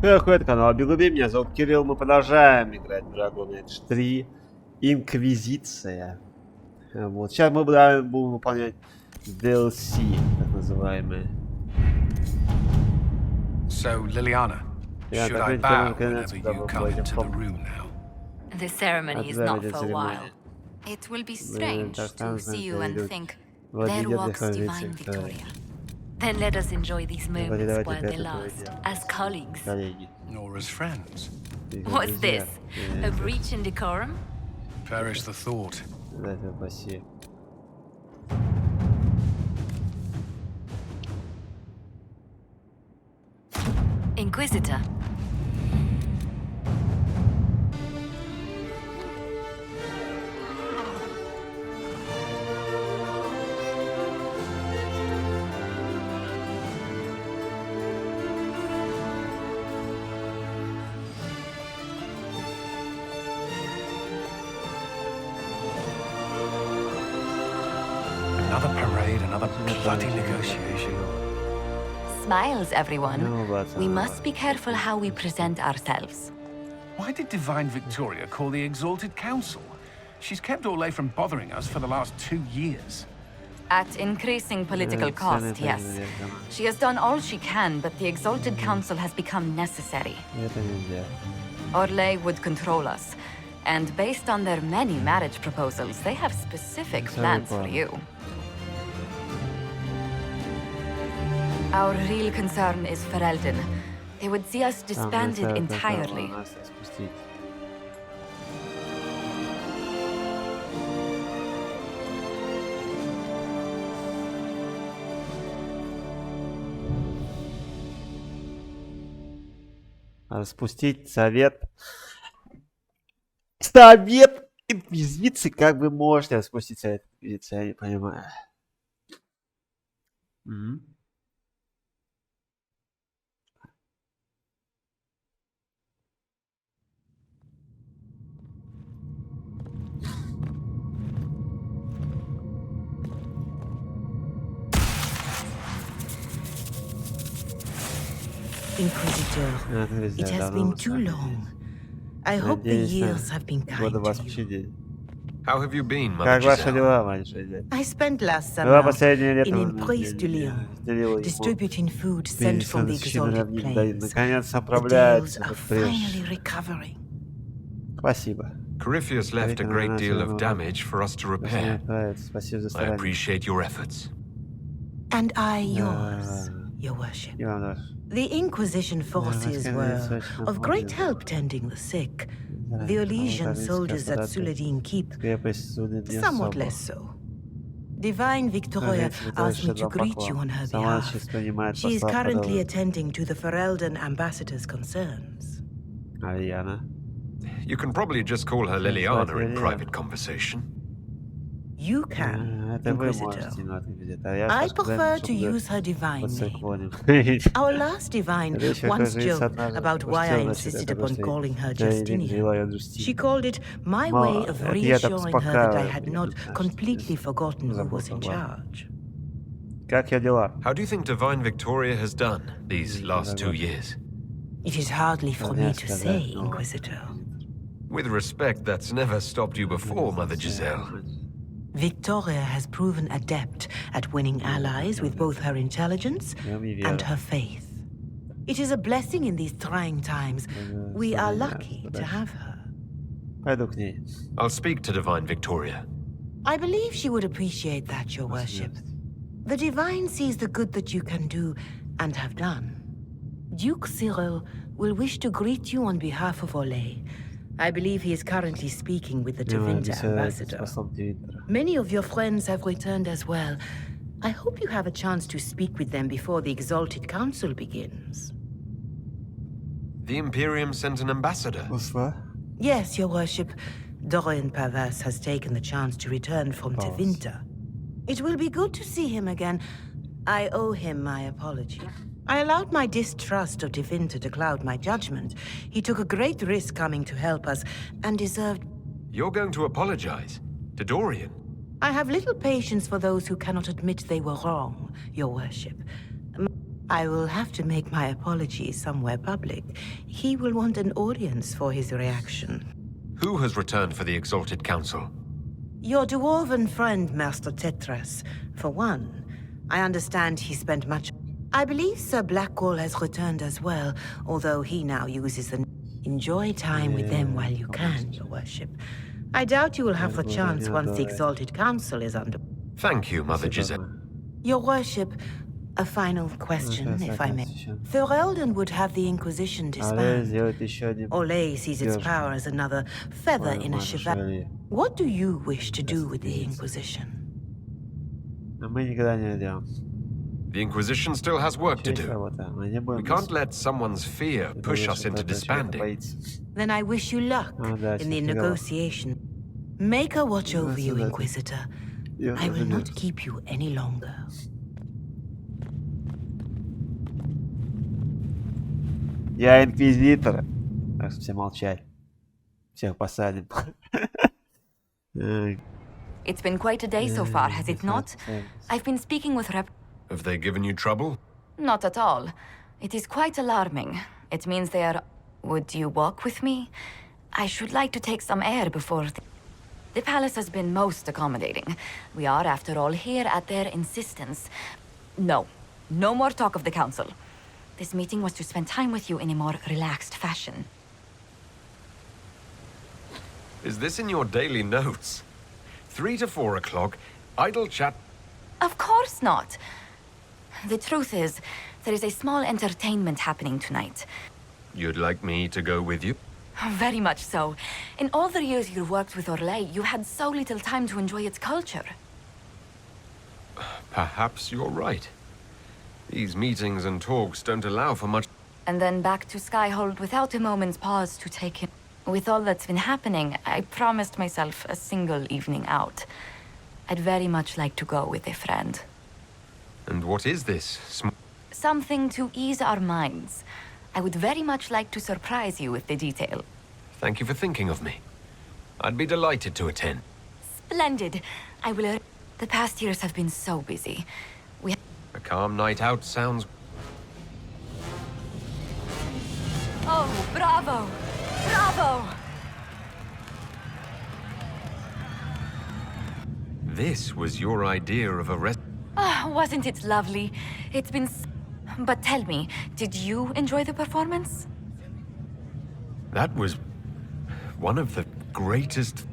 проходит канал Bilgalbi, меня зовут Кирилл, мы продолжаем играть в Dragon Age 3 Инквизиция. Вот, сейчас мы будем выполнять DLC, так называемые. So, Liliana, should I bow whenever you come into the room now? The ceremony is not for a while. It will be strange to see you and think, there walks divine Victoria. Then let us enjoy these moments while they last, as colleagues. Nor as friends. What's this? A breach in decorum? Perish the thought. Inquisitor. Another parade, another bloody negotiation. Smiles, everyone. We must be careful how we present ourselves. Why did Divine Victoria call the Exalted Council? She's kept Orlais from bothering us for the last 2 years. At increasing political cost, yes. She has done all she can, but the Exalted Council has become necessary. Orlais would control us, and based on their many marriage proposals, they have specific plans for you. Our real concern is Ferelden. They would see us disbanded entirely. Распустить совет. Совет Инквизиции? Как вы можете распустить совет Инквизиции? Я не понимаю. Inquisitor, it has been too long. I hope the years have been kind to you. How have you been, Как Mother ваши Giselle? дела, Мать? I spent last Была summer последнее in лето Emprise de Lyon, distributing food sent from the exalted plains. Наконец The оправляется tales are этот брешь. finally recovering. Спасибо. Corypheus left a great deal of damage for us to repair. Спасибо за I старание. appreciate your efforts. And I yours, your worship. Иванов. The Inquisition forces were of great help tending the sick. The Elysian soldiers at Suladin Keep, somewhat less so. Divine Victoria asked me to greet you on her behalf. She is currently attending to the Ferelden ambassador's concerns. Ariana. You can probably just call her Liliana in private conversation. You can, Это вы Inquisitor. можете, но Инквизитор. Я I просто prefer to чтобы use her divine под name. законом. Our last divine Речь, once оказывается, joked однажды about why I пустила, значит, insisted это upon просто calling her я и Justinian. взяла её Justinian. She called it my Но way of это я так reassuring her that I успокаиваю had её, not знаешь, completely что forgotten who was in забыла. charge. Как я дела? How do you think Divine Victoria has done these last 2 years? It is hardly for me to say, Inquisitor. With respect, that's never stopped you before, Mother Giselle. Victoria has proven adept at winning allies with both her intelligence and her faith. It is a blessing in these trying times. We are lucky to have her. Пойду к ней. I'll speak to Divine Victoria. I believe she would appreciate that, your worship. The Divine sees the good that you can do and have done. Duke Cyril will wish to greet you on behalf of Orlais. I believe he is currently speaking with the Tevinter ambassador. Many of your friends have returned as well. I hope you have a chance to speak with them before the Exalted Council begins. The Imperium sent an ambassador. Посла? Yes, your worship. Dorian Pavas has taken the chance to return from Tevinter. It will be good to see him again. I owe him my apology. I allowed my distrust of Tevinter to cloud my judgment. He took a great risk coming to help us, and deserved... You're going to apologize? To Dorian? I have little patience for those who cannot admit they were wrong, your worship. I will have to make my apologies somewhere public. He will want an audience for his reaction. Who has returned for the Exalted Council? Your dwarven friend, Master Tetras, for one. I understand he spent much... I believe Sir Blackwall has returned as well, although he now uses the... Enjoy time with them while you can, Your Worship. I doubt you will have the chance once the Exalted Council is under... Thank you, Mother Giselle. Your Worship, a final question, if I may. Ferelden would have the Inquisition disband. Olay sees its power as another feather in a chevalier. What do you wish to do with the Inquisition? The Inquisition still has work to do. We can't let someone's fear push us into disbanding. Then I wish you luck in the negotiation. Make a watch over you, Inquisitor. I will not keep you any longer. Я инквизитор. Так что все молчать. Всех посадим. It's been quite a day so far, has it not? I've been speaking with Have they given you trouble? Not at all. It is quite alarming. It means they are... Would you walk with me? I should like to take some air before... The palace has been most accommodating. We are, after all, here at their insistence. No. No more talk of the council. This meeting was to spend time with you in a more relaxed fashion. Is this in your daily notes? 3 to 4 o'clock, idle chat... Of course not. The truth is, there is a small entertainment happening tonight. You'd like me to go with you? Very much so. In all the years you worked with Orlais, you had so little time to enjoy its culture. Perhaps you're right. These meetings and talks don't allow for much... And then back to Skyhold without a moment's pause to take in. With all that's been happening, I promised myself a single evening out. I'd very much like to go with a friend. And what is this? Something to ease our minds. I would very much like to surprise you with the detail. Thank you for thinking of me. I'd be delighted to attend. Splendid. I will... The past years have been so busy. A calm night out sounds... Oh, bravo! Bravo! This was your idea of a rest... Ah, wasn't it lovely? It's been... But tell me, did you enjoy the performance? That was... one of the greatest...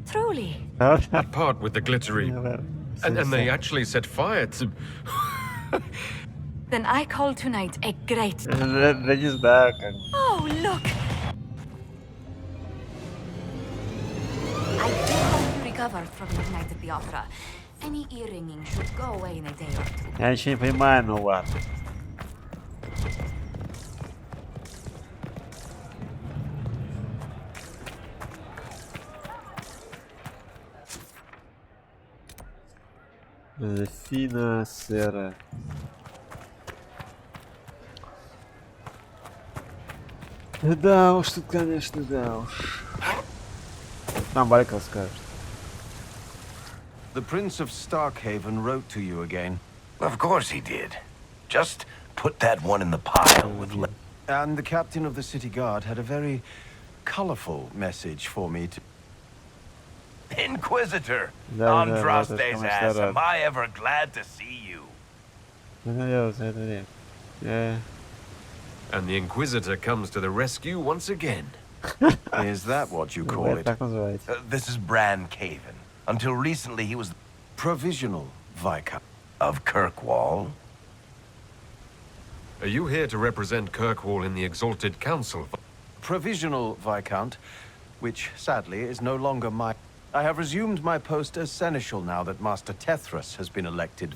Truly. That part with the glittery... And they actually set fire to... Then I call tonight a great... Oh, look! I do hope you recovered from your night at the opera. Any ear-ringing should go away in a day or two. Я ничего не понимаю, но ладно. Фина, сэра. Да уж, тут, конечно, да уж. Нам Валька скажет. The Prince of Starkhaven wrote to you again. Of course he did. Just put that one in the pile with... And the captain of the city guard had a very colorful message for me to... Inquisitor! Andraste's ass, am I ever glad to see you. And the Inquisitor comes to the rescue once again. Is that what you call it? This is Bran Caven. Until recently he was... Provisional Viscount. Of Kirkwall. Are you here to represent Kirkwall in the Exalted Council? Provisional Viscount, which sadly is no longer my... I have resumed my post as Seneschal now that Master Tethrus has been elected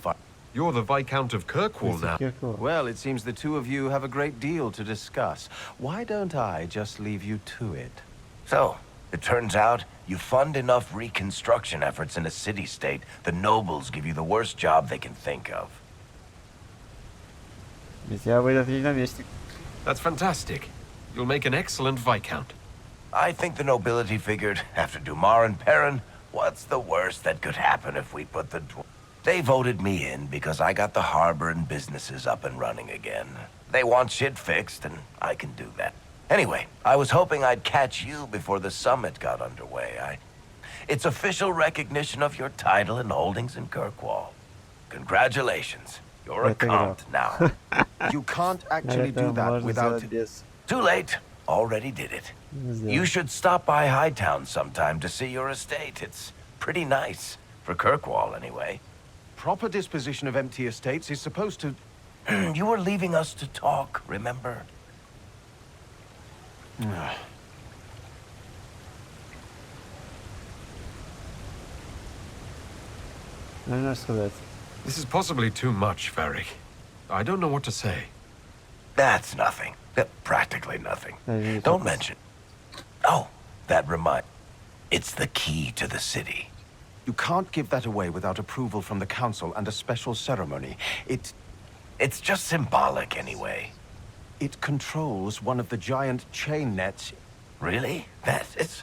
You're the Viscount of Kirkwall now. Well, it seems the two of you have a great deal to discuss. Why don't I just leave you to it? So, it turns out you fund enough reconstruction efforts in a city-state, the nobles give you the worst job they can think of. That's fantastic. You'll make an excellent Viscount. I think the nobility figured, after Dumar and Perrin, what's the worst that could happen if we put the... They voted me in because I got the harbor and businesses up and running again. They want shit fixed, and I can do that. Anyway, I was hoping I'd catch you before the summit got underway. It's official recognition of your title and holdings in Kirkwall. Congratulations. You're a count now. You can't actually do that without... Too late. Already did it. You should stop by Hightown sometime to see your estate. It's pretty nice. For Kirkwall, anyway. Proper disposition of empty estates is supposed to... You were leaving us to talk, remember? This is possibly too much, Varric. I don't know what to say. That's nothing. Practically nothing. Don't mention. Oh, that reminds... It's the key to the city. You can't give that away without approval from the council and a special ceremony. It's just symbolic anyway. It controls one of the giant chain nets. Really? That is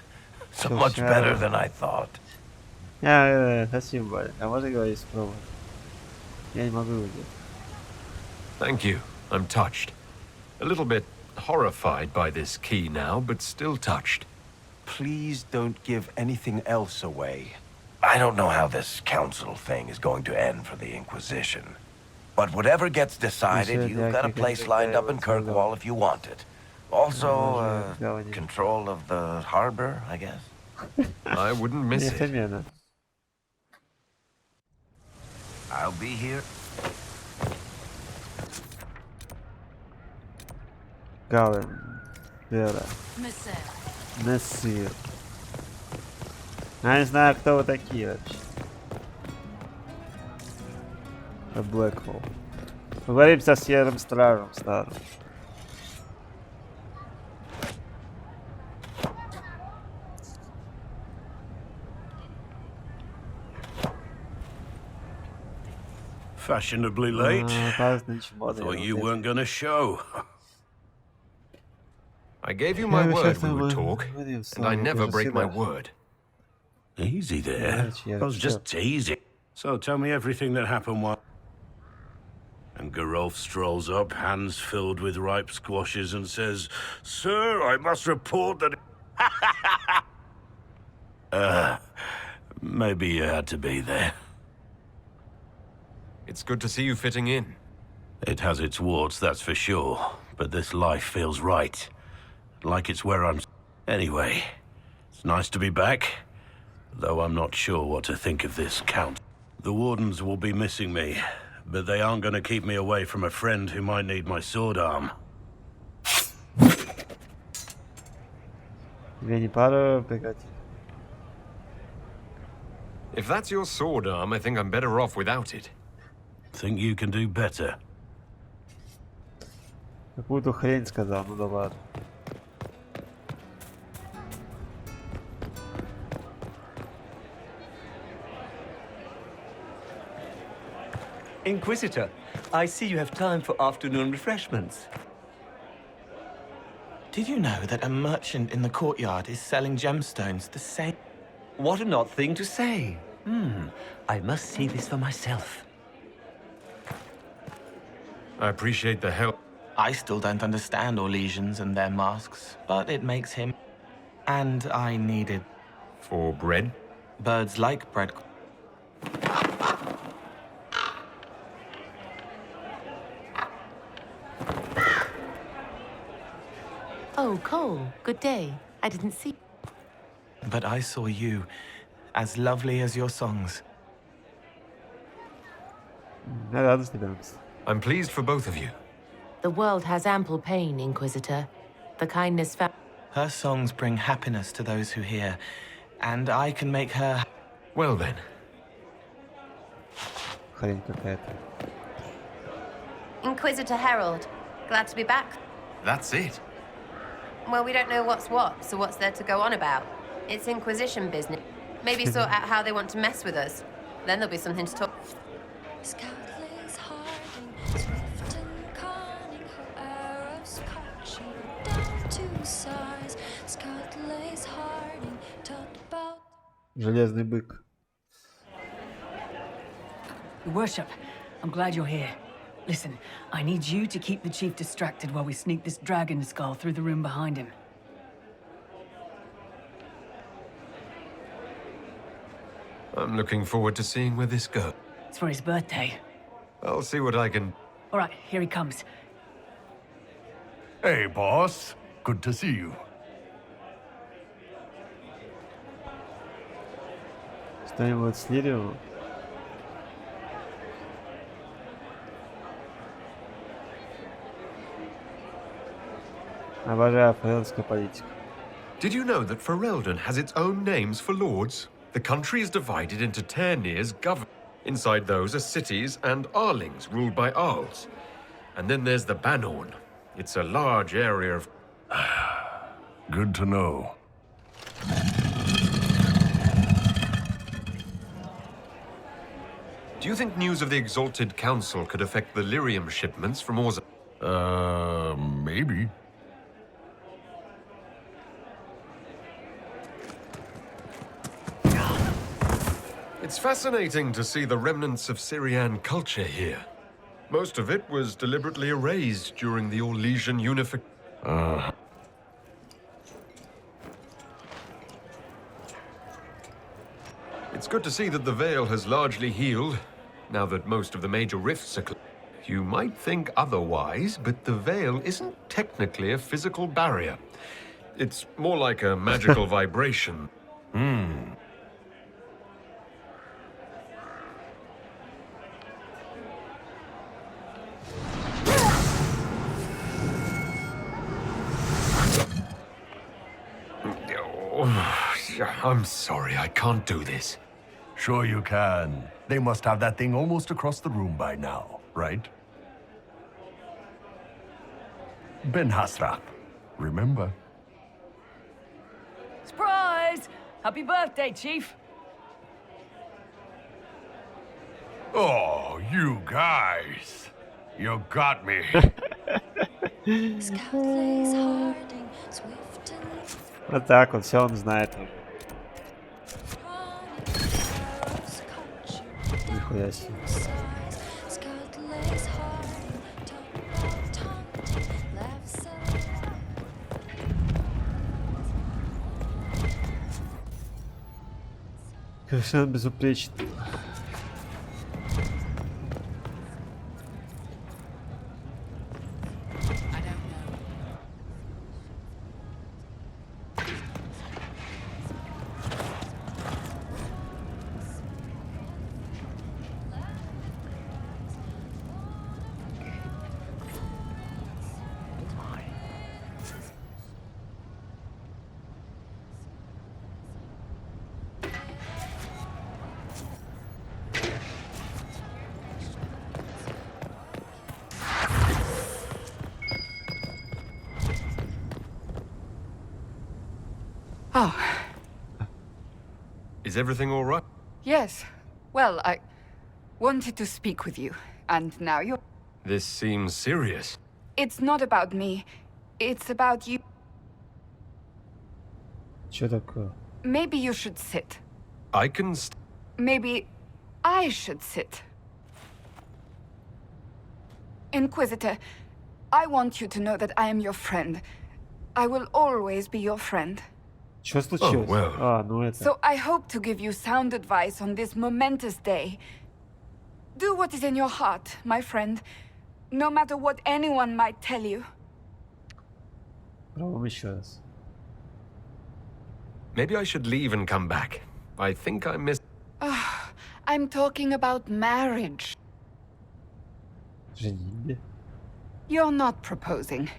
so much better than I thought. Это символ. А можно говорить спробовать? Я не могу выйти. Thank you. I'm touched. A little bit horrified by this key now, but still touched. Please don't give anything else away. I don't know how this council thing is going to end for the Inquisition. But whatever gets decided, you've got a place lined up in Kirkwall if you want it. Also, control of the harbor, I guess. I wouldn't miss it. I'll be here. Гален. Вера. Мессир. Я не знаю, кто вы такие вообще. Блэкхолл. Поговорим со серым стражем старым. Fashionably late. Thought you weren't gonna show. I gave you my word we would talk, and I never break my word. Easy there. I was just teasing. So tell me everything that happened while... And Geralf strolls up, hands filled with ripe squashes, and says, "Sir, I must report that..." Maybe you had to be there. It's good to see you fitting in. It has its warts, that's for sure. But this life feels right. Like it's where I'm... Anyway, it's nice to be back. Though I'm not sure what to think of this count. The Wardens will be missing me, but they aren't going to keep me away from a friend who might need my sword arm. If that's your sword arm, I think I'm better off without it. Think you can do better? Какую-то хрень сказал, ну да ладно. Inquisitor, I see you have time for afternoon refreshments. Did you know that a merchant in the courtyard is selling gemstones the same? What an odd thing to say. I must see this for myself. I appreciate the help. I still don't understand Orlesians and their masks, but it makes him... And I needed... For bread? Birds like bread. Oh, Cole, good day. I didn't see... But I saw you, as lovely as your songs. I'm pleased for both of you. The world has ample pain, Inquisitor. The kindness found... Her songs bring happiness to those who hear, and I can make her... Well then. Inquisitor Herald, glad to be back. That's it. Well, we don't know what's what, so what's there to go on about? It's Inquisition business. Maybe sort out how they want to mess with us. Then there'll be something to talk... Железный бык. Your worship, I'm glad you're here. Listen, I need you to keep the chief distracted while we sneak this dragon skull through the room behind him. I'm looking forward to seeing where this goes. It's for his birthday. I'll see what I can... All right, here he comes. Hey, boss. Good to see you. Что-нибудь с деревом? Обожаю фрелскую политику. Did you know that Ferelden has its own names for lords? The country is divided into Ternirs governed. Inside those are cities and Arlings ruled by Arls. And then there's the Banorn. It's a large area of... Good to know. Do you think news of the Exalted Council could affect the lyrium shipments from Orza? Maybe. It's fascinating to see the remnants of Syrian culture here. Most of it was deliberately erased during the Orlesian unification. It's good to see that the Veil has largely healed, now that most of the major rifts are You might think otherwise, but the Veil isn't technically a physical barrier. It's more like a magical vibration. I'm sorry, I can't do this. Sure you can. They must have that thing almost across the room by now, right? Ben Hasra, remember? Surprise! Happy birthday, Chief! Oh, you guys! You got me. Вот так вот, все он знает уже. Нихуя себе. Совершенно безупречно. Oh. Is everything all right? Yes. Well, I wanted to speak with you, and now you're... This seems serious. It's not about me. It's about you. Что такое? Maybe you should sit. I can... Maybe I should sit. Inquisitor, I want you to know that I am your friend. I will always be your friend. Что случилось? Oh, well. Ну это. So I hope to give you sound advice on this momentous day. Do what is in your heart, my friend, no matter what anyone might tell you. Пробуем еще раз. Maybe I should leave and come back. I think I missed... I'm talking about marriage. Женитьбе? You're not proposing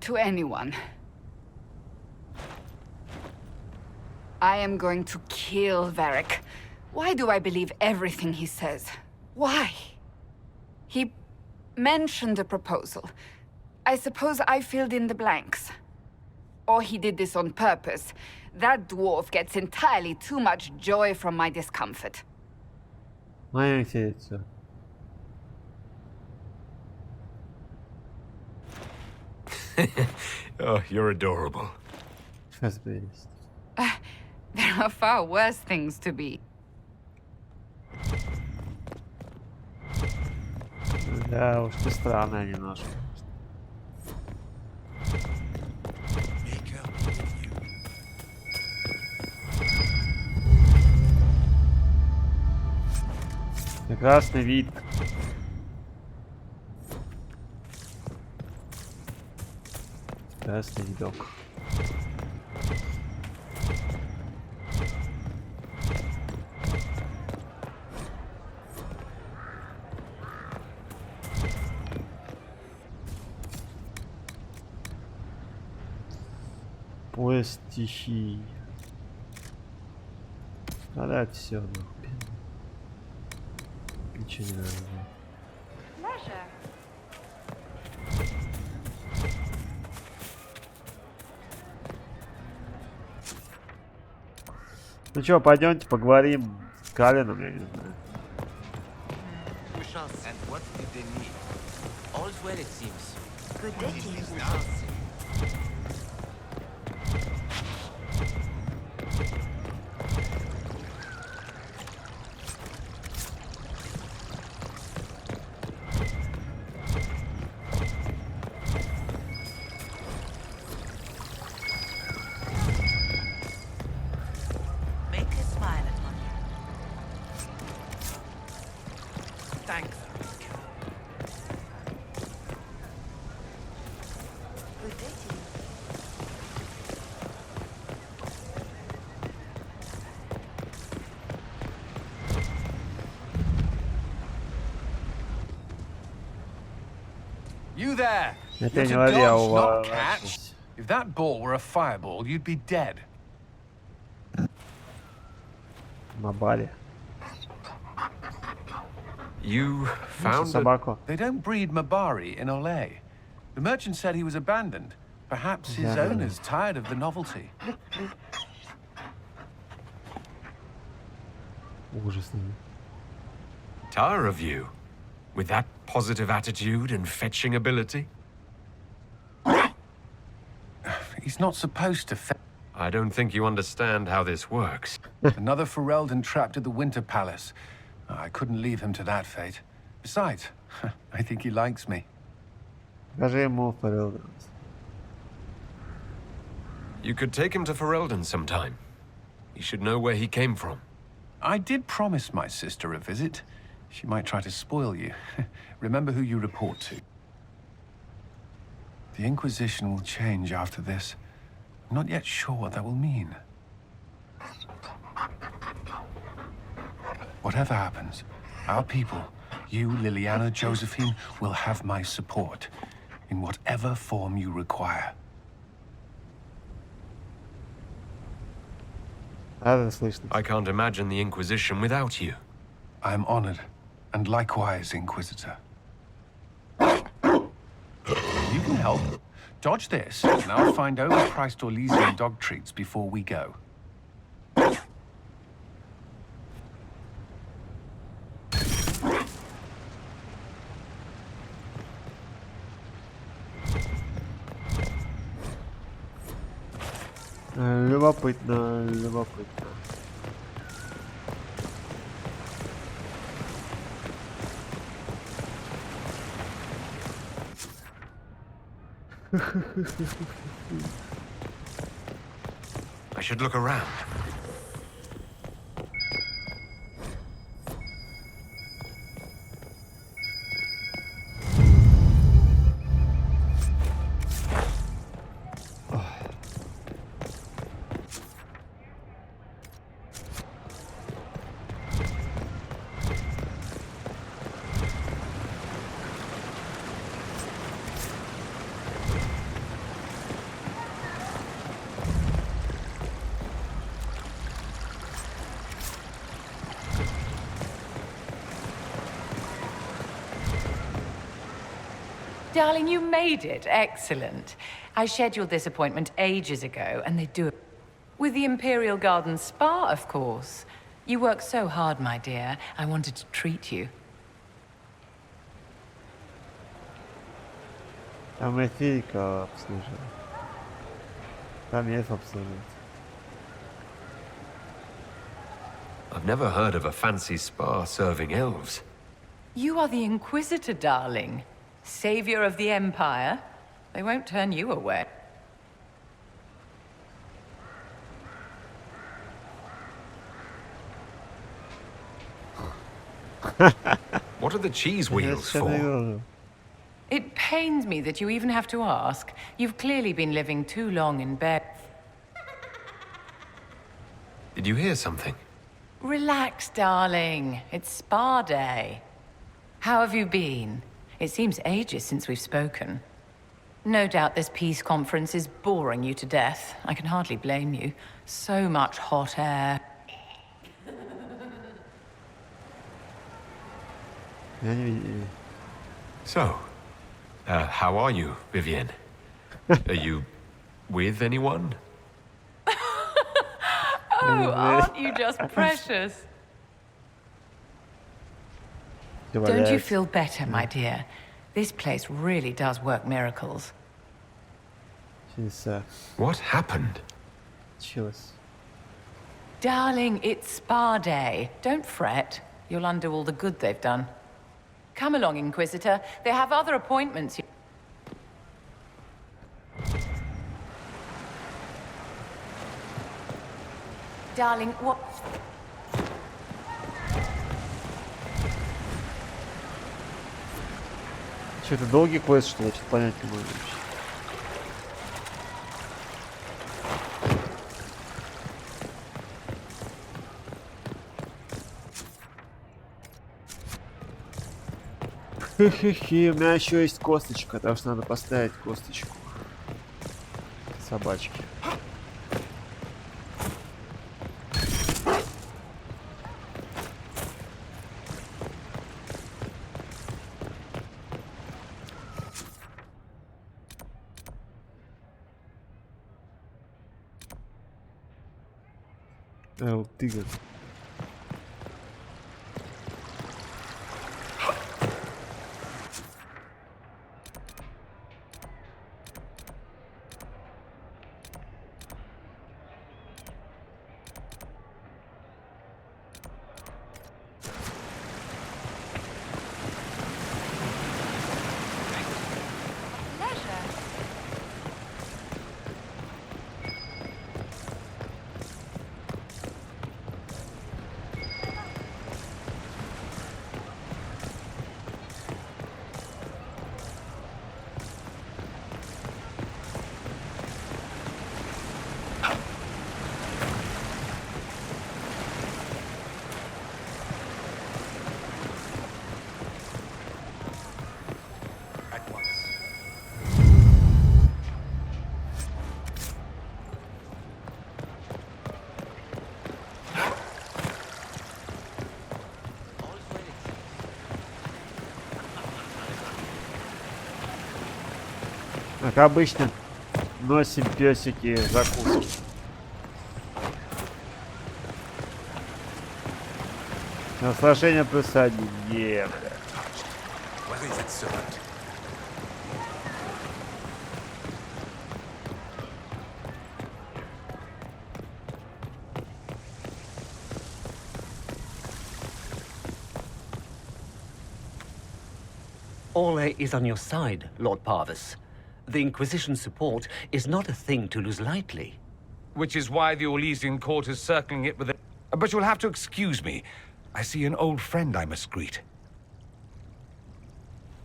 to anyone. I am going to kill Varric. Why do I believe everything he says? Why? He mentioned a proposal. I suppose I filled in the blanks. Or he did this on purpose. That dwarf gets entirely too much joy from my discomfort. Маленькое яйцо. Oh, you're adorable. Фазберист. There are far worse things to be. Да уж, ты странная немножко. Прекрасный вид. Прекрасный видок. Поезд стихий. А да, все, нахуй. Ничего не надо. Ну чё, пойдемте поговорим с Калином, я не знаю. You there! Это You're не to лови, а dodge, not catch. уворачивайся. If that ball were a fireball, you'd be dead. На бале. You found a... собаку. They don't breed Mabari in Olay. The merchant said he was abandoned. Perhaps his owners tired of the novelty. Ужасно. Tire of you? With that positive attitude and fetching ability? He's not supposed to I don't think you understand how this works. Another Ferelden trapped at the Winter Palace. I couldn't leave him to that fate. Besides, I think he likes me. Скажи ему Ferelden. You could take him to Ferelden sometime. He should know where he came from. I did promise my sister a visit. She might try to spoil you. Remember who you report to. The Inquisition will change after this. I'm not yet sure what that will mean. Whatever happens, our people, you, Liliana, Josephine, will have my support in whatever form you require. I can't imagine the Inquisition without you. I am honored, and likewise, Inquisitor. You can help. Dodge this, and I'll find overpriced Orlesian dog treats before we go. Любопытно, любопытно. I should look around. Darling, you made it. Excellent. I scheduled this appointment ages ago, and they do it with the Imperial Garden Spa, of course. You work so hard, my dear. I wanted to treat you. Там эльфийка обслуживает. Там эльф обслуживает. I've never heard of a fancy spa serving elves. You are the Inquisitor, darling. Savior of the Empire. They won't turn you away. What are the cheese wheels for? It pains me that you even have to ask. You've clearly been living too long in bed. Did you hear something? Relax, darling. It's spa day. How have you been? It seems ages since we've spoken. No doubt this peace conference is boring you to death. I can hardly blame you. So much hot air. So, how are you, Vivienne? Are you with anyone? Oh, aren't you just precious? Don't you feel better, my dear? This place really does work miracles. What happened? Darling, it's spa day. Don't fret. You'll undo all the good they've done. Come along, Inquisitor. They have other appointments. Darling, what... Что, это долгий квест, что ли? Что-то понять не могу вообще. Хе-хе-хе, у меня еще есть косточка, так что надо поставить косточку собачки. Тыган. Как обычно, носим песики закуски. Наслаждение плюс один. Ole is on your side, Lord Parvis. The Inquisition support is not a thing to lose lightly. Which is why the Orlesian court is circling it with a... But you'll have to excuse me. I see an old friend I must greet.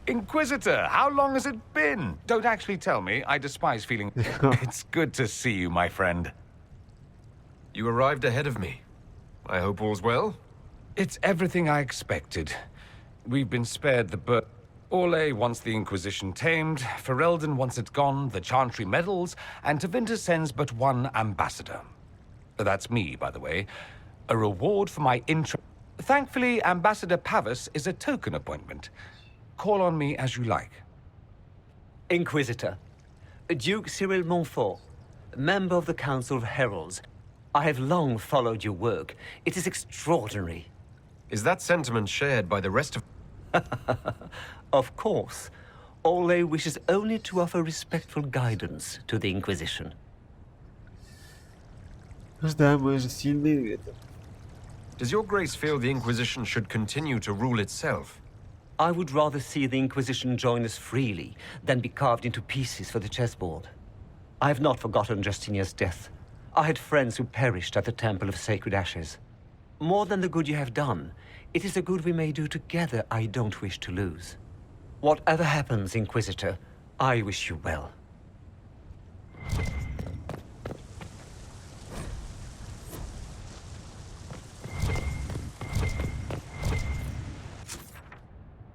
Inquisitor, how long has it been? Don't actually tell me. I despise feeling... It's good to see you, my friend. You arrived ahead of me. I hope all's well? It's everything I expected. We've been spared the birth... Orle wants the Inquisition tamed, Ferelden wants it gone, the Chantry medals, and Tevinter sends but one ambassador. That's me, by the way. A reward for my interest. Thankfully, Ambassador Pavis is a token appointment. Call on me as you like. Inquisitor, Duke Cyril Montfort, member of the Council of Heralds. I have long followed your work. It is extraordinary. Is that sentiment shared by the rest of... Of course. Ole wishes only to offer respectful guidance to the Inquisition. Does your grace feel the Inquisition should continue to rule itself? I would rather see the Inquisition join us freely than be carved into pieces for the chessboard. I have not forgotten Justinia's death. I had friends who perished at the Temple of Sacred Ashes. More than the good you have done, it is the good we may do together I don't wish to lose. Whatever happens, Inquisitor, I wish you well.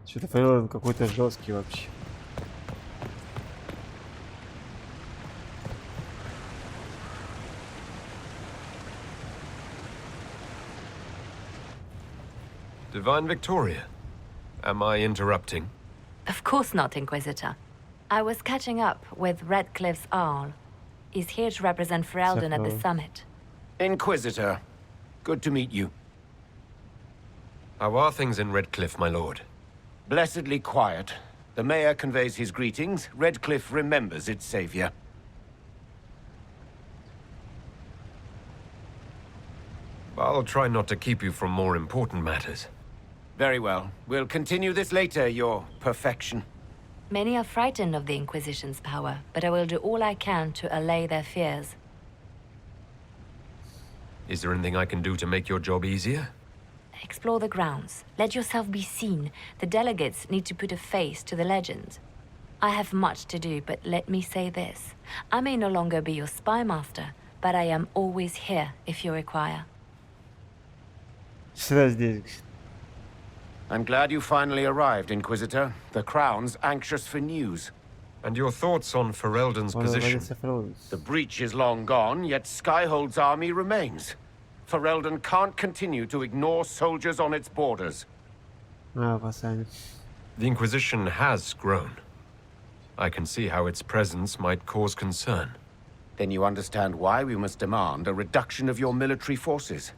Что-то Фрейланд какой-то жесткий вообще. Divine Victoria, am I interrupting? Of course not, Inquisitor. I was catching up with Redcliffe's Arl. He's here to represent Ferelden at the summit. Inquisitor, good to meet you. How are things in Redcliffe, my lord? Blessedly quiet. The mayor conveys his greetings. Redcliffe remembers its savior. I'll try not to keep you from more important matters. Very well. We'll continue this later, your perfection. Many are frightened of the Inquisition's power, but I will do all I can to allay their fears. Is there anything I can do to make your job easier? Explore the grounds. Let yourself be seen. The delegates need to put a face to the legend. I have much to do, but let me say this. I may no longer be your spy master, but I am always here if you require. I'm glad you finally arrived, Inquisitor. The Crown's anxious for news. And your thoughts on Ferelden's position? The breach is long gone, yet Skyhold's army remains. Ferelden can't continue to ignore soldiers on its borders. The Inquisition has grown. I can see how its presence might cause concern. Then you understand why we must demand a reduction of your military forces.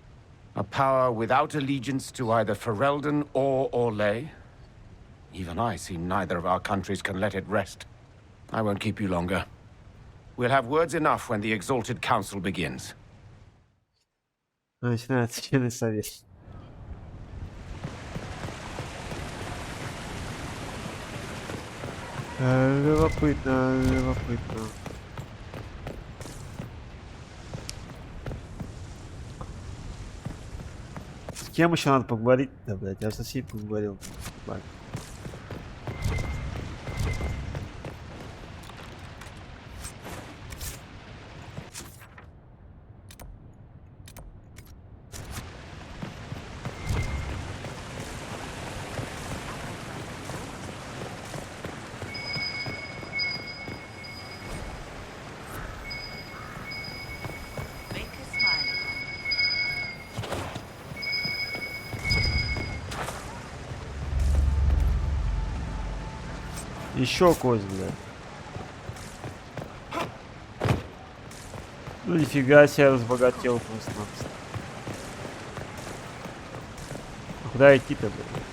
A power without allegiance to either Ferelden or Orlais. Even I see neither of our countries can let it rest. I won't keep you longer. We'll have words enough when the Exalted Council begins. Начинается члены совета. Любопытно, любопытно. С кем еще надо поговорить? Да, блядь, я со всеми поговорил. Еще кость, блядь. Ну нифига себе, разбогател просто-напросто. А куда идти-то, блядь?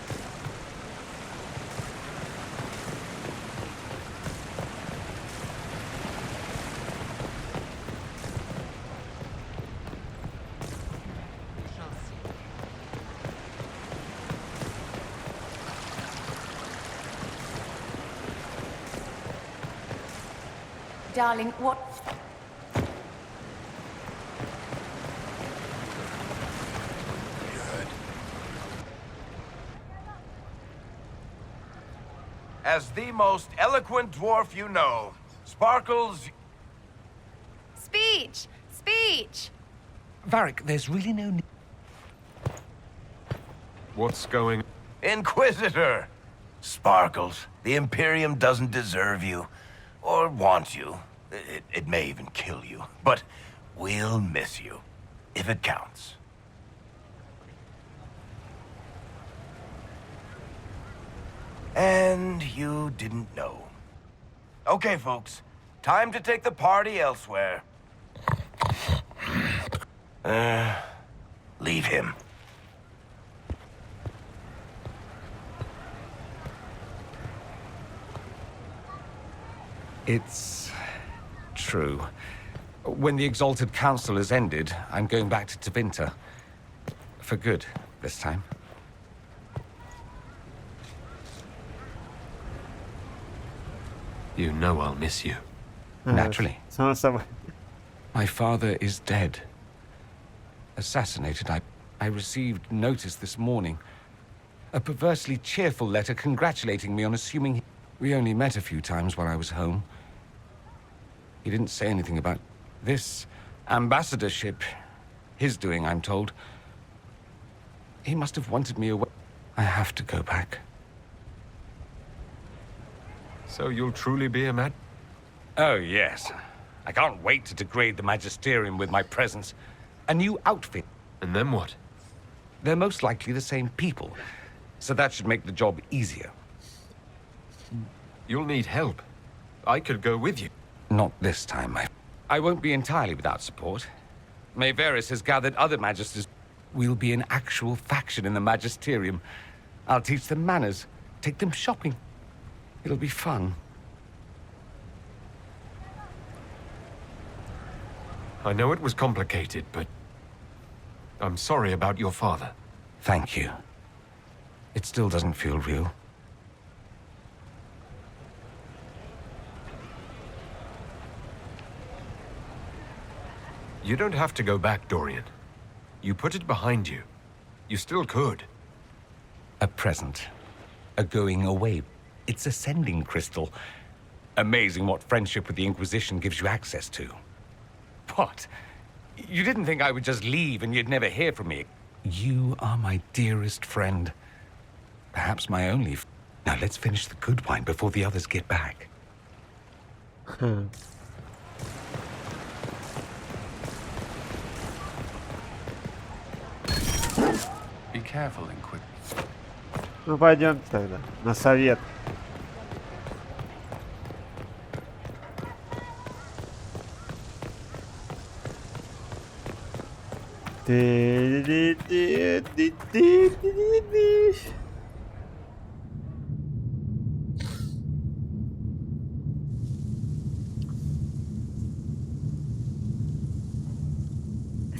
Darling, what? As the most eloquent dwarf you know, Sparkles... Speech! Speech! Varric, there's really no need... What's going... Inquisitor! Sparkles, the Imperium doesn't deserve you. Or want you. It may even kill you. But we'll miss you. If it counts. And you didn't know. Okay, folks. Time to take the party elsewhere. Leave him. It's true. When the Exalted Council has ended, I'm going back to Tevinter. For good, this time. You know I'll miss you. Naturally. Само собой. My father is dead. Assassinated. I received notice this morning. A perversely cheerful letter congratulating me on assuming... We only met a few times while I was home. He didn't say anything about this ambassadorship. His doing, I'm told. He must have wanted me away. I have to go back. So you'll truly be a man? Oh, yes. I can't wait to degrade the Magisterium with my presence. A new outfit. And then what? They're most likely the same people, so that should make the job easier. You'll need help. I could go with you. Not this time, I won't be entirely without support. Mayveris has gathered other magisters. We'll be an actual faction in the Magisterium. I'll teach them manners, take them shopping. It'll be fun. I know it was complicated, but I'm sorry about your father. Thank you. It still doesn't feel real. You don't have to go back, Dorian. You put it behind you. You still could. A present. A going away. It's a sending crystal. Amazing what friendship with the Inquisition gives you access to. What? You didn't think I would just leave and you'd never hear from me? You are my dearest friend. Perhaps my only... Now let's finish the good wine before the others get back. Be careful, Inquisitor. Ну пойдемте тогда на совет.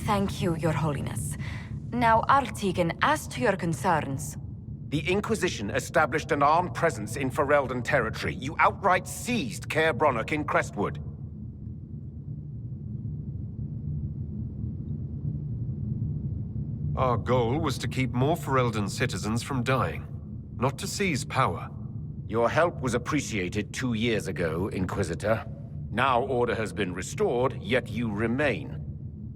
Thank you, Your Holiness. Now, Artigan, as to your concerns... The Inquisition established an armed presence in Ferelden territory. You outright seized Caer Bronach in Crestwood. Our goal was to keep more Ferelden citizens from dying, not to seize power. Your help was appreciated 2 years ago, Inquisitor. Now order has been restored, yet you remain.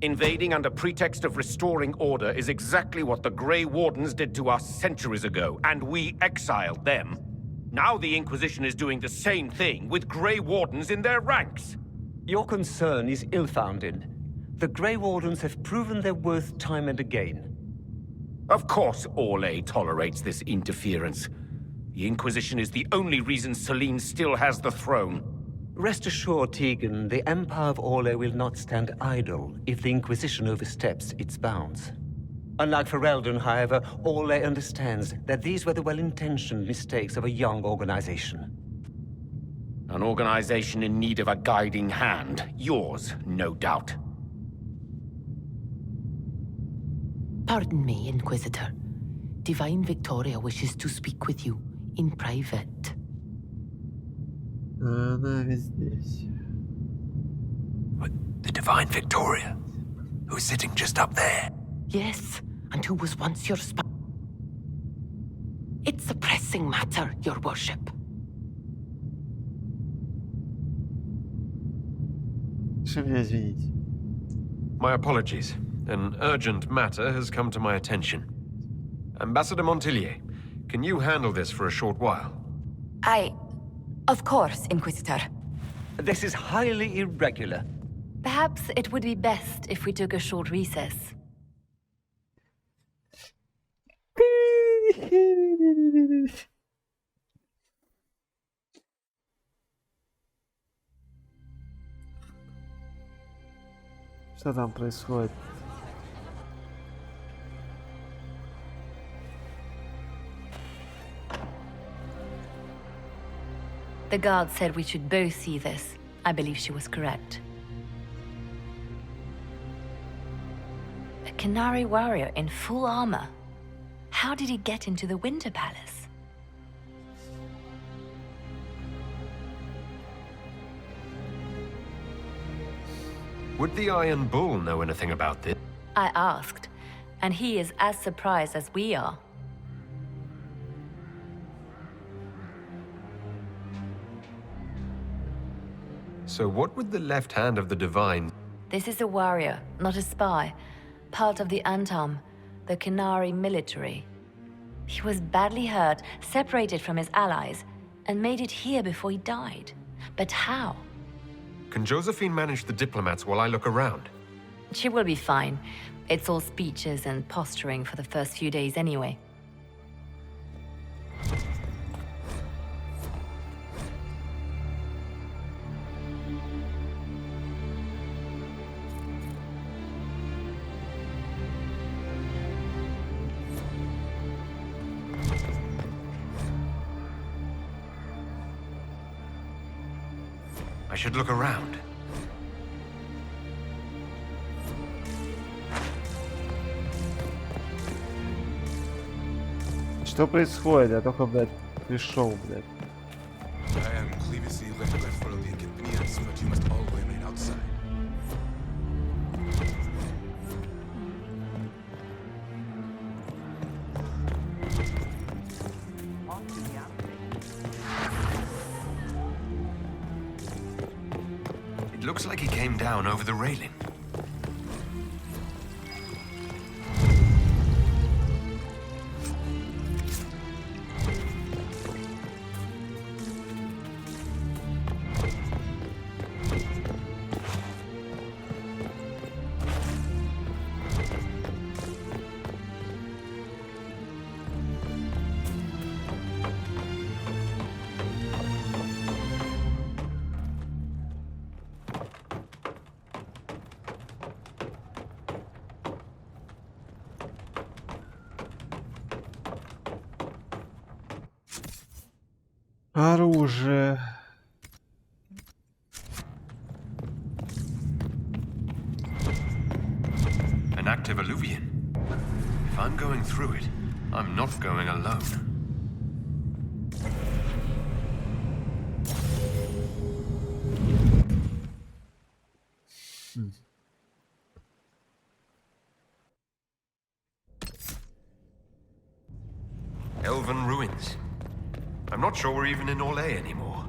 Invading under pretext of restoring order is exactly what the Grey Wardens did to us centuries ago, and we exiled them. Now the Inquisition is doing the same thing with Grey Wardens in their ranks. Your concern is ill-founded. The Grey Wardens have proven their worth time and again. Of course Orlais tolerates this interference. The Inquisition is the only reason Selene still has the throne. Rest assured, Tegan, the Empire of Orlais will not stand idle if the Inquisition oversteps its bounds. Unlike Ferelden, however, Orlais understands that these were the well-intentioned mistakes of a young organization. An organization in need of a guiding hand. Yours, no doubt. Pardon me, Inquisitor. Divine Victoria wishes to speak with you in private. The Divine Victoria, who's sitting just up there. Yes, and who was once your It's a pressing matter, Your Worship. My apologies. An urgent matter has come to my attention. Ambassador Montillier, can you handle this for a short while? Of course, Inquisitor. This is highly irregular. Perhaps it would be best if we took a short recess. Что там происходит? The guard said we should both see this. I believe she was correct. A Canary warrior in full armor. How did he get into the Winter Palace? Would the Iron Bull know anything about this? I asked, and he is as surprised as we are. So what would the left hand of the Divine... This is a warrior, not a spy. Part of the Antam, the Kenari military. He was badly hurt, separated from his allies, and made it here before he died. But how? Can Josephine manage the diplomats while I look around? She will be fine. It's all speeches and posturing for the first few days anyway. I should look around. Что происходит? Я только, блядь, пришел, блядь. I am previously recommended for the inconvenience, but you must all remain outside. It looks like he came down over the railing. Оружие. An active alluvion. If I'm going through it, I'm not going alone. Elven ruins. I'm not sure we're even in Orlais anymore.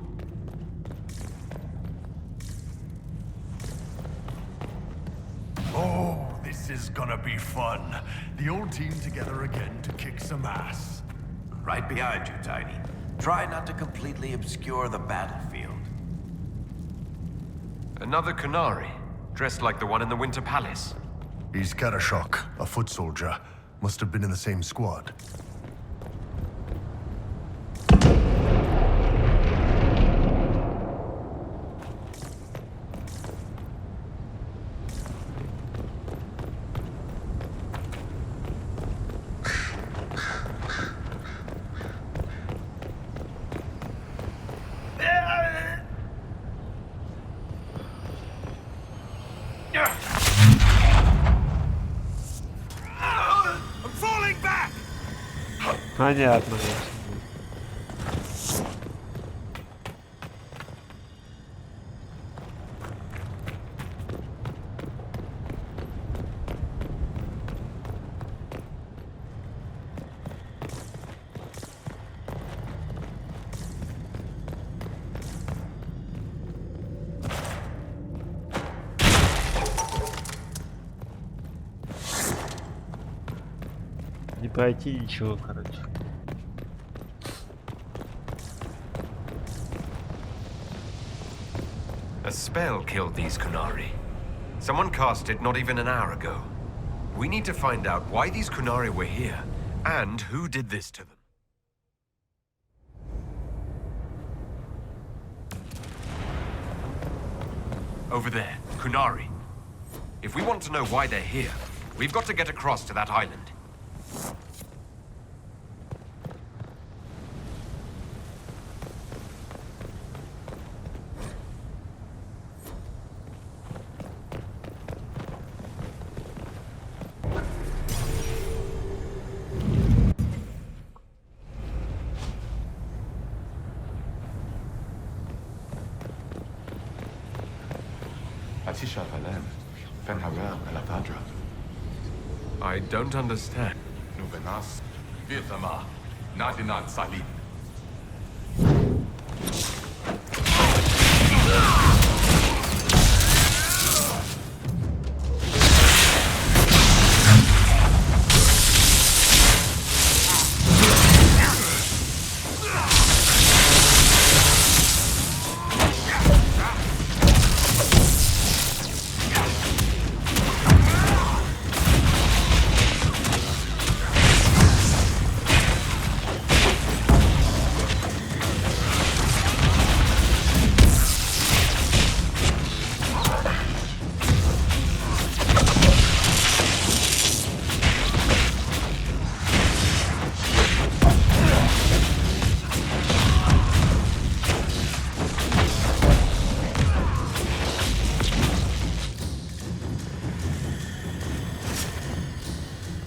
Oh, this is gonna be fun. The old team together again to kick some ass. Right behind you, Tiny. Try not to completely obscure the battlefield. Another Kunari, dressed like the one in the Winter Palace. He's Karashok, a foot soldier. Must have been in the same squad. Понятно. Не пройти ничего, короче. A spell killed these Kunari. Someone cast it not even an hour ago. We need to find out why these Kunari were here, and who did this to them. Over there, Kunari. If we want to know why they're here, we've got to get across to that island. I don't understand.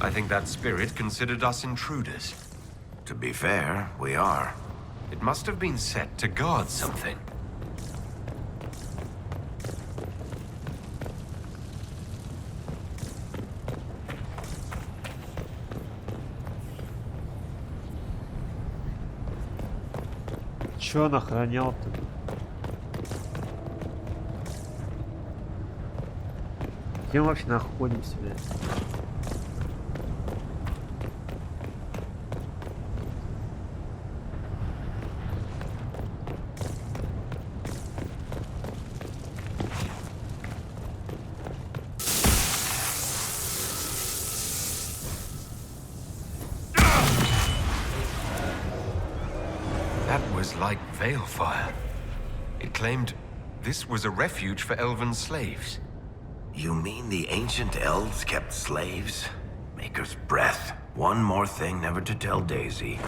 I think that spirit considered us intruders. To be fair, we are. It must have been set to guard something. Чё он охранял-то? Где мы вообще находимся, блядь? Like Veilfire. It claimed this was a refuge for elven slaves. You mean the ancient elves kept slaves? Maker's breath. One more thing never to tell Daisy.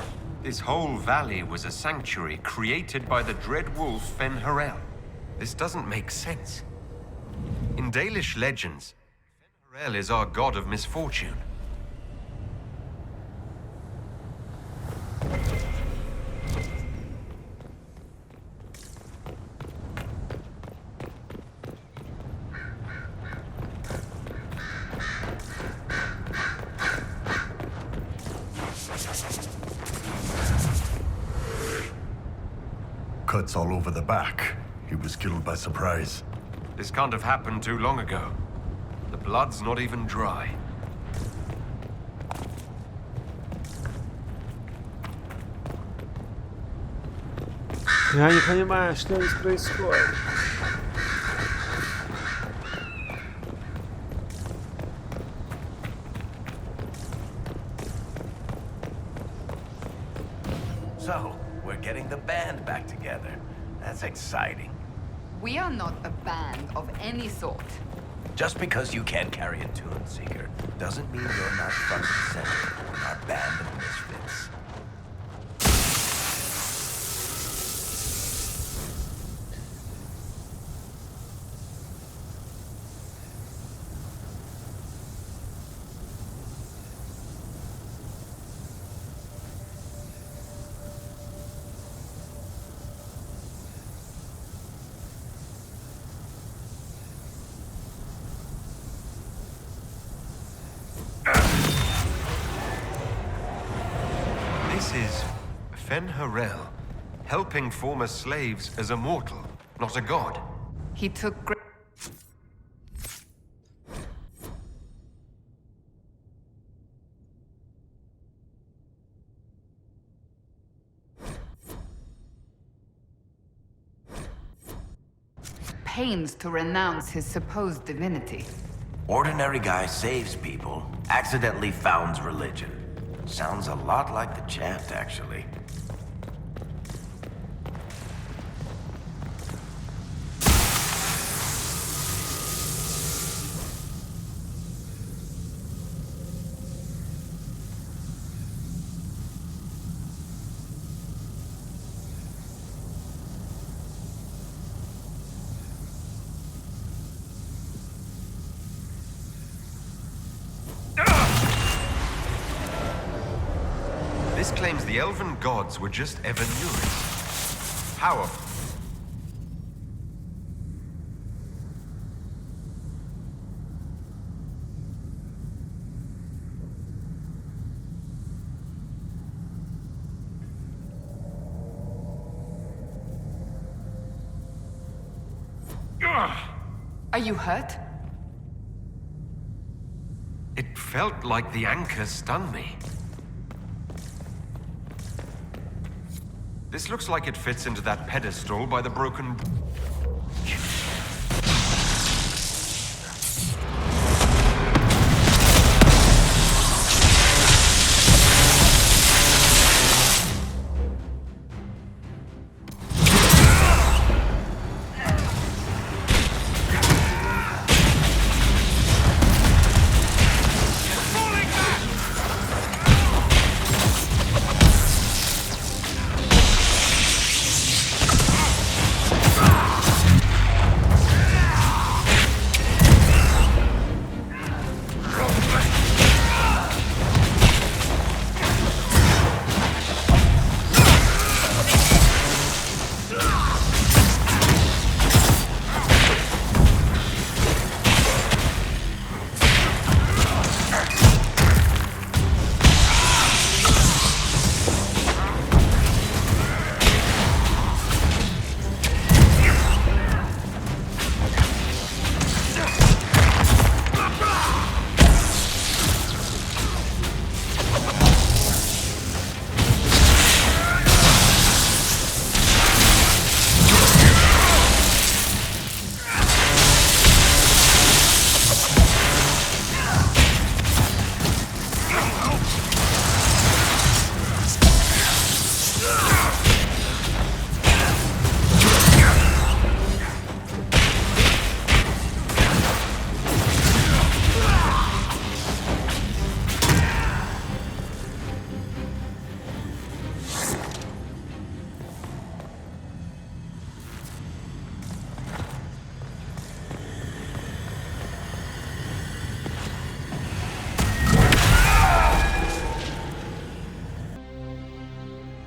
This whole valley was a sanctuary created by the dread wolf Fen-Harel. This doesn't make sense. In Dalish legends, Fen-Harel is our god of misfortune. Cuts all over the back. He was killed by surprise. This can't have happened too long ago. The blood's not even dry. Я не понимаю, что здесь происходит. So, we're getting the band back together. That's exciting. We are not a band of any sort. Just because you can't carry a tune, Seeker, doesn't mean you're not front and center in our band of misfits. This is Fen-Harel, helping former slaves as a mortal, not a god. He took pains to renounce his supposed divinity. Ordinary guy saves people, accidentally founds religion. Sounds a lot like the chant, actually. This claims the elven gods were just Evan-Nuris. Powerful. Are you hurt? It felt like the anchor stunned me. This looks like it fits into that pedestal by the broken...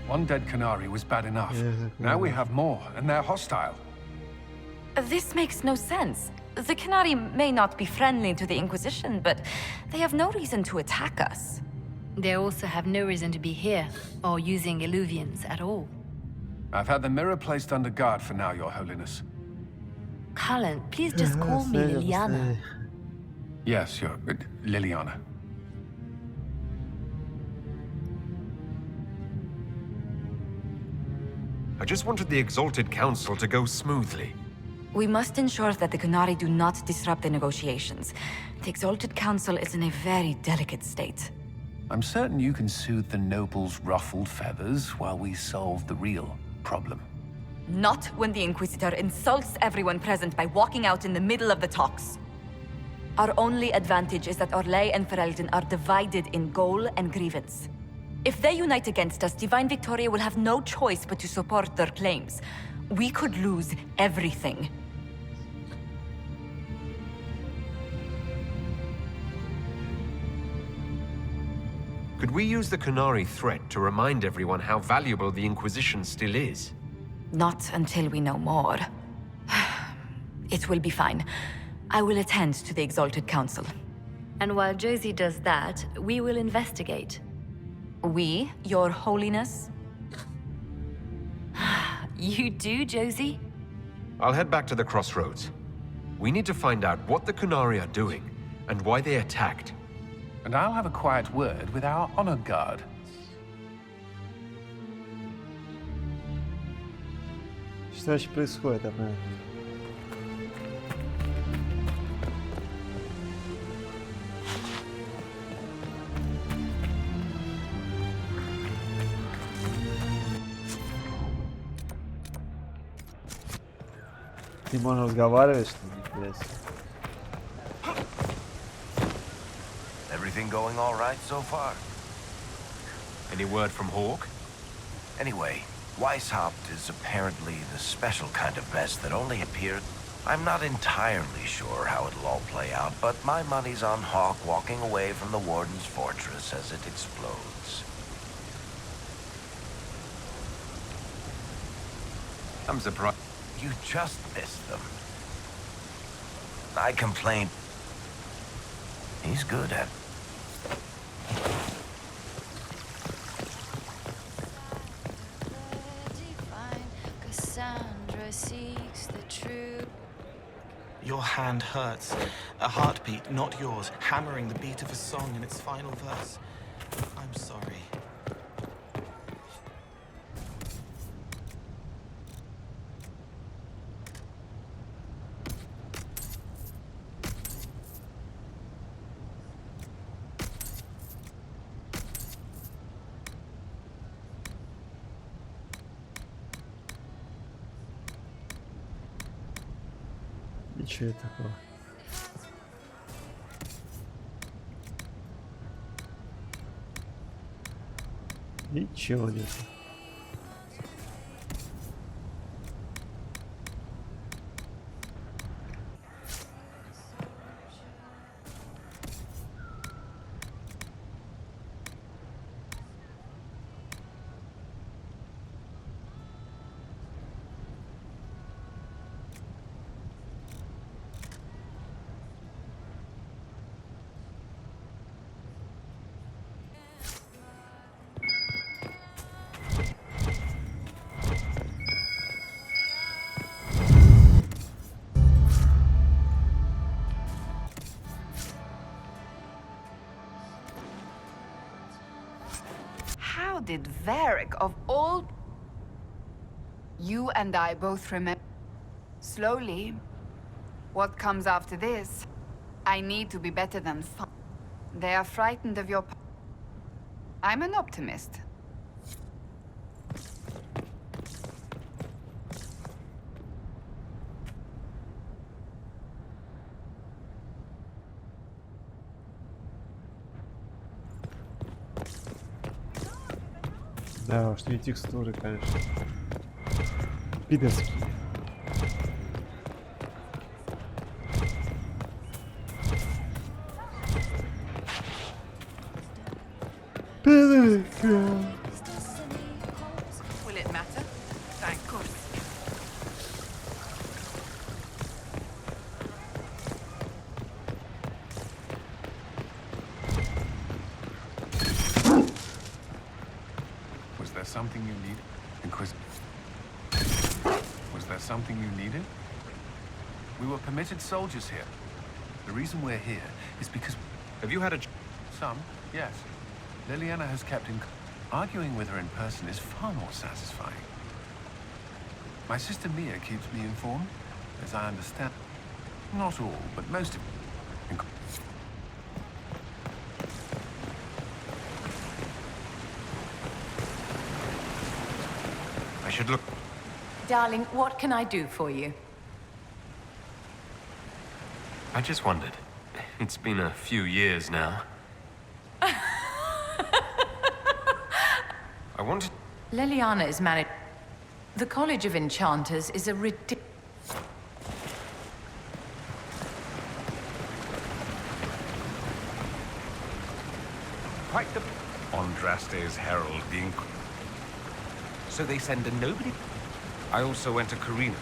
One dead Canary was bad enough. Now we have more, and they're hostile. This makes no sense. The Canary may not be friendly to the Inquisition, but they have no reason to attack us. They also have no reason to be here, or using Illuvians at all. I've had the mirror placed under guard for now, Your Holiness. Cullen, please just call me Liliana. Yes, Your... Liliana. I just wanted the Exalted Council to go smoothly. We must ensure that the Canary do not disrupt the negotiations. The Exalted Council is in a very delicate state. I'm certain you can soothe the nobles' ruffled feathers while we solve the real problem. Not when the Inquisitor insults everyone present by walking out in the middle of the talks. Our only advantage is that Orlais and Ferelden are divided in goal and grievance. If they unite against us, Divine Victoria will have no choice but to support their claims. We could lose everything. Could we use the Canary threat to remind everyone how valuable the Inquisition still is? Not until we know more. It will be fine. I will attend to the Exalted Council. And while Josie does that, we will investigate. We, Your Holiness? You do, Josie? I'll head back to the crossroads. We need to find out what the Canary are doing, and why they attacked. And I'll have a quiet word with our honor guard. Что вообще происходит, однако? Ты можешь разговаривать, что ли, блядь? Everything going all right so far? Any word from Hawk? Anyway, Weishaupt is apparently the special kind of mess that only appeared. I'm not entirely sure how it'll all play out, but my money's on Hawk walking away from the Warden's fortress as it explodes. I'm surprised. You just missed them. I complained. He's good at... Your hand hurts. A heartbeat, not yours, hammering the beat of a song in its final verse. I'm sorry. Ничего такого. Ничего нет. How did Varric of all... You and I both remember... Slowly. What comes after this? I need to be better than fun. They are frightened of your... I'm an optimist. Да уж, не текстуры, конечно. Пидорские. Will it matter? Thank course. Was there something you need? Was there something you needed? We were permitted soldiers here. The reason we're here is because... Have you had a... Some, yes. Liliana has kept in... Arguing with her in person is far more satisfying. My sister Mia keeps me informed, as I understand. Not all, but most of... I should look... Darling, what can I do for you? I just wondered. It's been a few years now. I wanted... Liliana is married. The College of Enchanters is a ridiculous... Quite the... Andraste's herald, the So they send a nobody? I also went to Carina.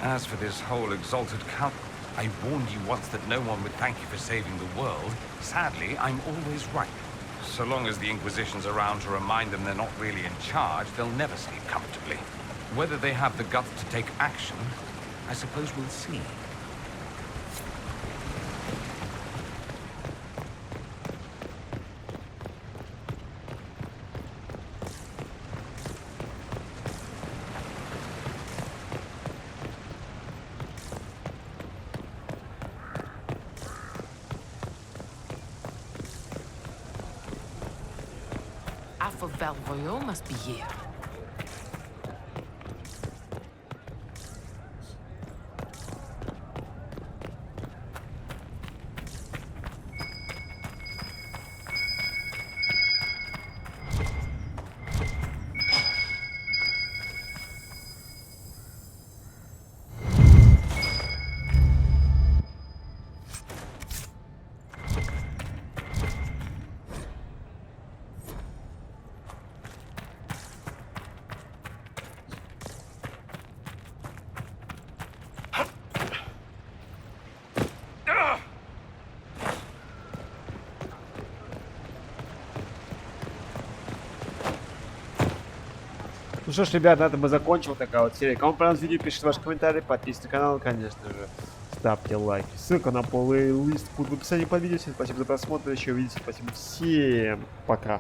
As for this whole exalted count, I warned you once that no one would thank you for saving the world. Sadly, I'm always right. So long as the Inquisition's around to remind them they're not really in charge, they'll never sleep comfortably. Whether they have the guts to take action, I suppose we'll see. Alpha Valvoyo must be here. Ну что ж, ребят, на этом мы закончим. Такая вот серия. Кому понравилось видео, пишите ваши комментарии, подписывайтесь на канал, конечно же. ставьте лайки. Ссылка на плейлист будет в описании под видео. Всем спасибо за просмотр, еще увидимся. Спасибо всем. Пока.